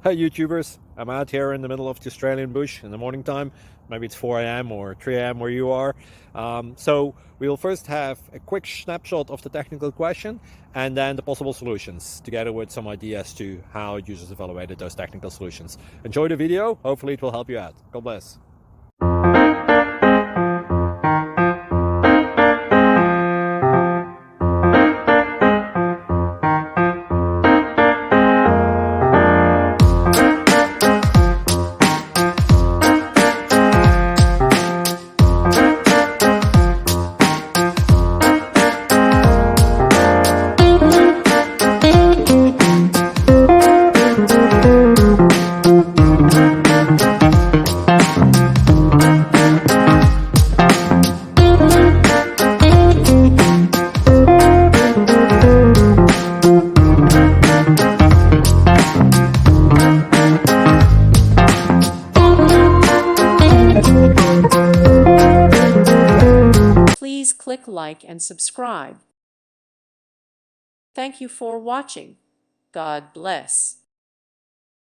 Hey YouTubers, I'm out here in the middle of the Australian bush in the morning time. Maybe it's 4 a.m. or 3 a.m. where you are. So we'll first have a quick snapshot of the technical question and then the possible solutions, together with some ideas to how users evaluated those technical solutions. Enjoy the video, hopefully it will help you out. God bless. Please click like and subscribe. Thank you for watching. God bless.